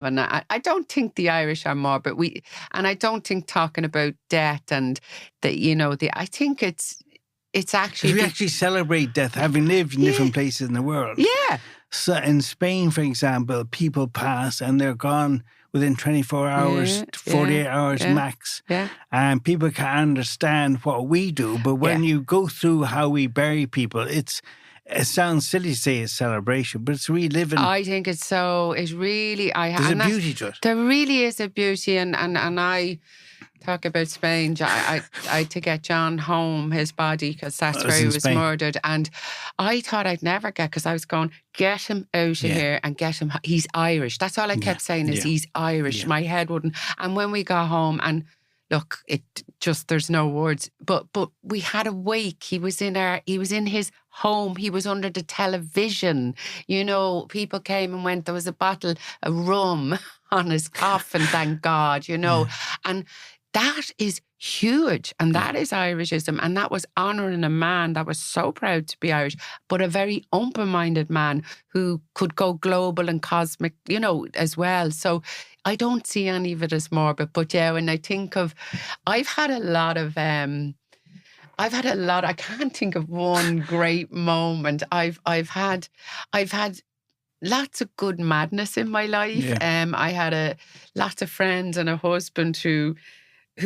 And I don't think the Irish are more, and I don't think talking about death and I think it's actually. Because we actually celebrate death, having lived in different places in the world. Yeah. So in Spain, for example, people pass and they're gone within 24 hours, 48 hours max. Yeah. And people can't understand what we do. But when you go through how we bury people, it sounds silly to say it's celebration, but it's reliving. I think it's so. It really. There's a beauty to it. There really is a beauty, and I talk about Spain. I had to get John home, his body, because that's where he was murdered. And I thought I'd never because I was going, get him out of here and get him. He's Irish. That's all I kept saying is he's Irish. My head wouldn't. And when we got home, and look, there's no words. But we had a wake. He was in his home. He was under the television. People came and went. There was a bottle of rum on his coffin, thank God, And that is huge. And that is Irishism. And that was honouring a man that was so proud to be Irish, but a very open-minded man who could go global and cosmic, as well. So I don't see any of it as morbid. But when I think of, I've had a lot, I can't think of one great moment. I've had lots of good madness in my life. Yeah. I had lots of friends and a husband who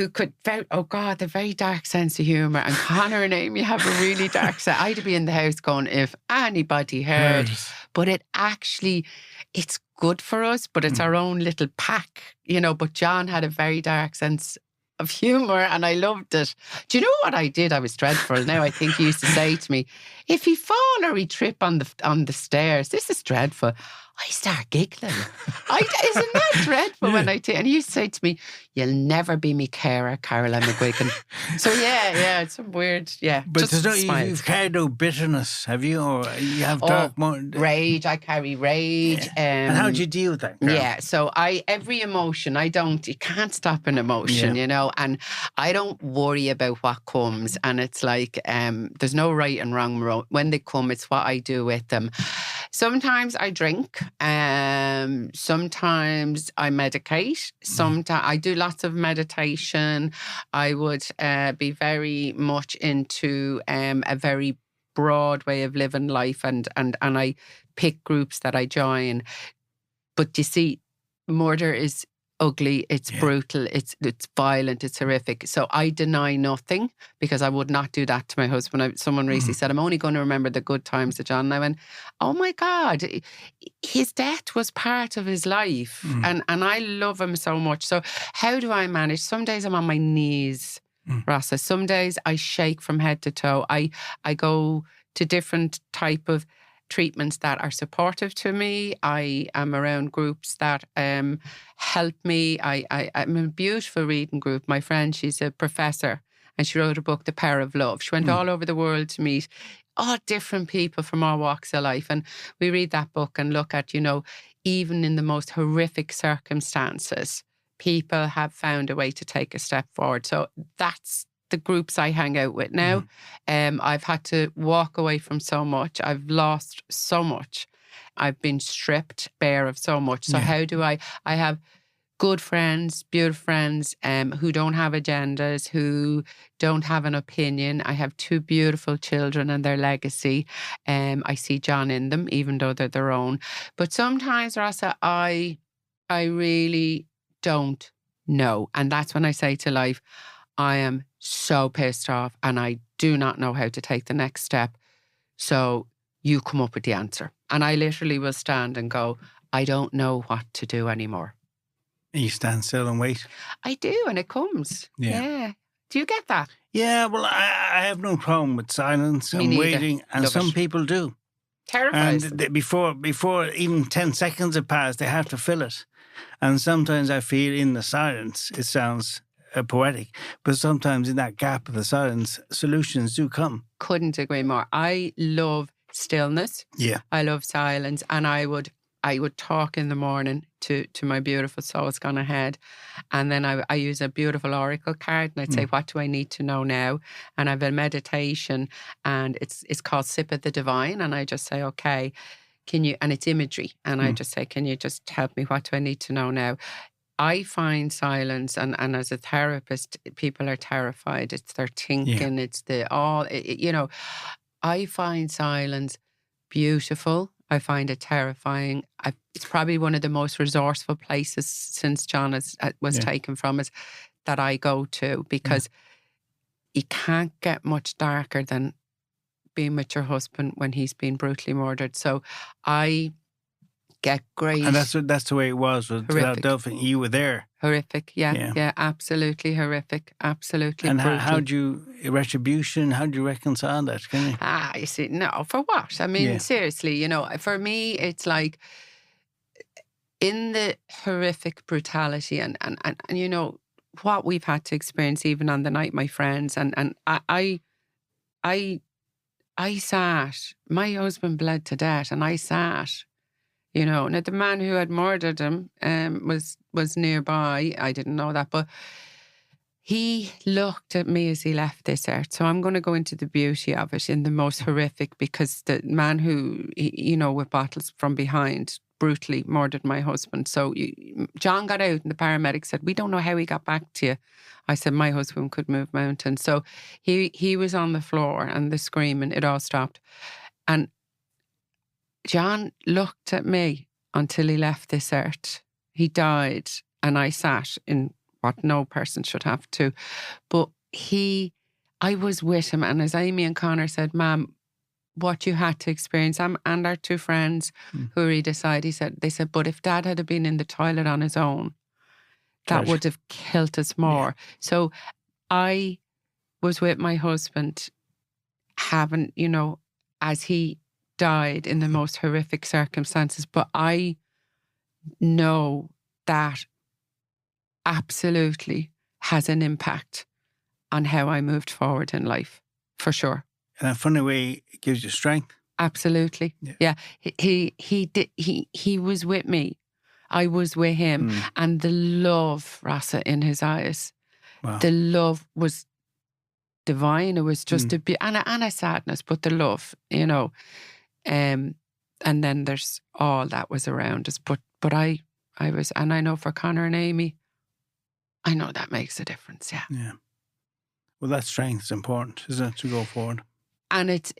could the very dark sense of humour. And Conor and Amy have a really dark sense. I'd be in the house going, if anybody heard. But it's good for us, but it's our own little pack, But John had a very dark sense of humour and I loved it. Do you know what I did? I was dreadful. Now I think he used to say to me, if he fall or he trip on the stairs, this is dreadful. I start giggling. Isn't that dreadful when I and he used to say to me, you'll never be me carer, Caroline McGuigan. So it's some weird, But you've carried no bitterness, have you? Or you have dark rage. I carry rage. Yeah. And how do you deal with that, Carol? Yeah, so every emotion, you can't stop an emotion, and I don't worry about what comes. And it's like, there's no right and wrong. When they come, it's what I do with them. Sometimes I drink. Sometimes I medicate. Sometimes I do lots of meditation. I would be very much into a very broad way of living life, and I pick groups that I join. But you see, murder is ugly, it's brutal, it's violent, it's horrific. So I deny nothing because I would not do that to my husband. Someone recently said, I'm only going to remember the good times of John. And I went, oh my God, his death was part of his life. And I love him so much. So how do I manage? Some days I'm on my knees, Rossa. Some days I shake from head to toe. I go to different type of treatments that are supportive to me. I am around groups that help me. I'm in a beautiful reading group. My friend, she's a professor and she wrote a book, The Power of Love. She went all over the world to meet all different people from all walks of life. And we read that book and look at, even in the most horrific circumstances, people have found a way to take a step forward. So that's the groups I hang out with now. I've had to walk away from so much. I've lost so much. I've been stripped bare of so much. So how do I have good friends, beautiful friends who don't have agendas, who don't have an opinion. I have two beautiful children and their legacy. I see John in them, even though they're their own. But sometimes, Rossa, I really don't know. And that's when I say to life, I am so pissed off and I do not know how to take the next step. So you come up with the answer. And I literally will stand and go, I don't know what to do anymore. You stand still and wait? I do, and it comes. Yeah. Do you get that? Yeah, well, I have no problem with silence and waiting, and some people do. Terrifies And before even 10 seconds have passed, they have to fill it. And sometimes I feel in the silence, it sounds poetic, but sometimes in that gap of the silence, solutions do come. Couldn't agree more. I love stillness. Yeah. I love silence, and I would talk in the morning to my beautiful soul's gone ahead, and then I use a beautiful oracle card, and I'd say, what do I need to know now? And I have a meditation, and it's called Sip of the Divine, and I just say, okay, and it's imagery. And I just say, can you just help me? What do I need to know now? I find silence, and as a therapist, people are terrified. It's their thinking, it's I find silence beautiful. I find it terrifying. It's probably one of the most resourceful places since John was taken from us that I go to, because you can't get much darker than being with your husband when he's been brutally murdered. So I get great. And that's the way it was with Delphine. You were there. Horrific, yeah, absolutely horrific, absolutely. And brutal. how do you retribution? How do you reconcile that? Can you? You see, no, for what? I mean, seriously, for me, it's like in the horrific brutality and what we've had to experience, even on the night, my friends, and I sat. My husband bled to death, and I sat. Now the man who had murdered him was nearby. I didn't know that, but he looked at me as he left this earth. So I'm going to go into the beauty of it in the most horrific, because the man who, with bottles from behind, brutally murdered my husband. So John got out, and the paramedic said, "We don't know how he got back to you." I said, "My husband could move mountains." So he was on the floor, and the screaming, it all stopped. And John looked at me until he left this earth. He died, and I sat in what no person should have to. But I was with him, and as Amy and Connor said, "Ma'am, what you had to experience," and our two friends who read aside, they said, "But if Dad had been in the toilet on his own, that would have killed us more." Yeah. So I was with my husband, having, as he died in the most horrific circumstances, but I know that absolutely has an impact on how I moved forward in life, for sure. In a funny way, it gives you strength. Absolutely. Yeah. He was with me. I was with him. And the love, Rasa, in his eyes, the love was divine. It was just and a sadness, but the love, and then there's all that was around us. But I was, and I know for Connor and Amy, I know that makes a difference. Yeah. Well, that strength is important, isn't it, to go forward? And it's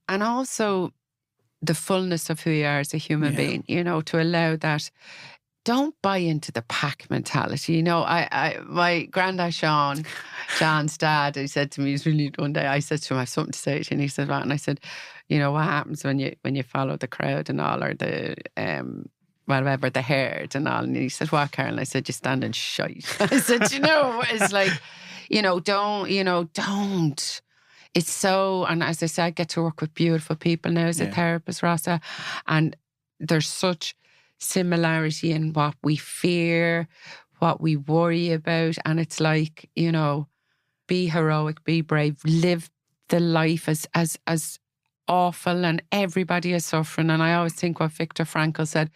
and also the fullness of who you are as a human being, to allow that. Don't buy into the pack mentality. My granddad John's dad, he said to me, he's really one day, I said to him, I have something to say to you. And he said, "What?" And I said, "What happens when you follow the crowd and all, or the whatever, the herd and all?" And he said, "What, Carol?" And I said, "You stand and shite." I said, it's like, don't. It's so, and as I said, I get to work with beautiful people now as a therapist, Rosa, and there's such similarity in what we fear, what we worry about. And it's like, be heroic, be brave, live the life as awful, and everybody is suffering. And I always think what Viktor Frankl said,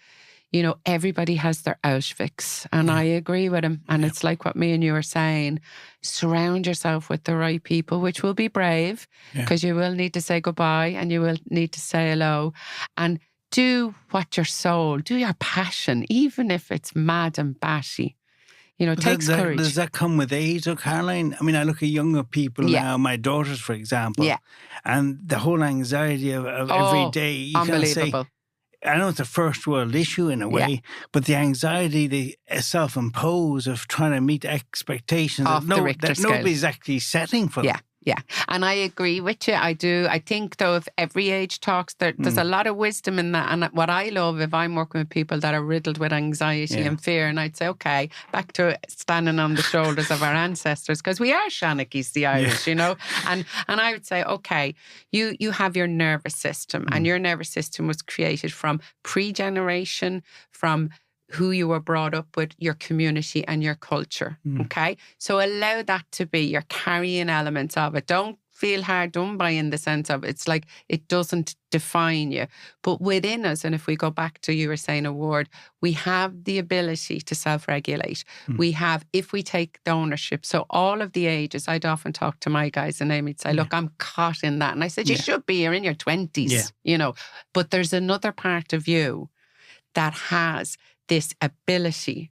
everybody has their Auschwitz. And I agree with him. And it's like what me and you are saying, surround yourself with the right people, which will be brave, because you will need to say goodbye and you will need to say hello. And do what your soul, do your passion, even if it's mad and batty. Takes courage. Does that come with age, Caroline? I mean, I look at younger people now, my daughters, for example, and the whole anxiety of every day. You unbelievable. I know it's a first world issue in a way, but the anxiety they self-impose of trying to meet expectations that nobody's actually setting for them. Yeah. And I agree with you. I do. I think, though, if every age talks, there's a lot of wisdom in that. And what I love, if I'm working with people that are riddled with anxiety and fear, and I'd say, okay, back to standing on the shoulders of our ancestors, because we are Shanachis, the Irish, And I would say, okay, you have your nervous system, and your nervous system was created from pre-generation, from who you were brought up with, your community and your culture, okay? So allow that to be. You're carrying elements of it. Don't feel hard done by in the sense of it's like it doesn't define you. But within us, and if we go back to you were saying a word, we have the ability to self-regulate. We have, if we take the ownership. So all of the ages, I'd often talk to my guys and Amy'd say, look, I'm caught in that. And I said, you should be, you're in your 20s, you know. But there's another part of you that has this ability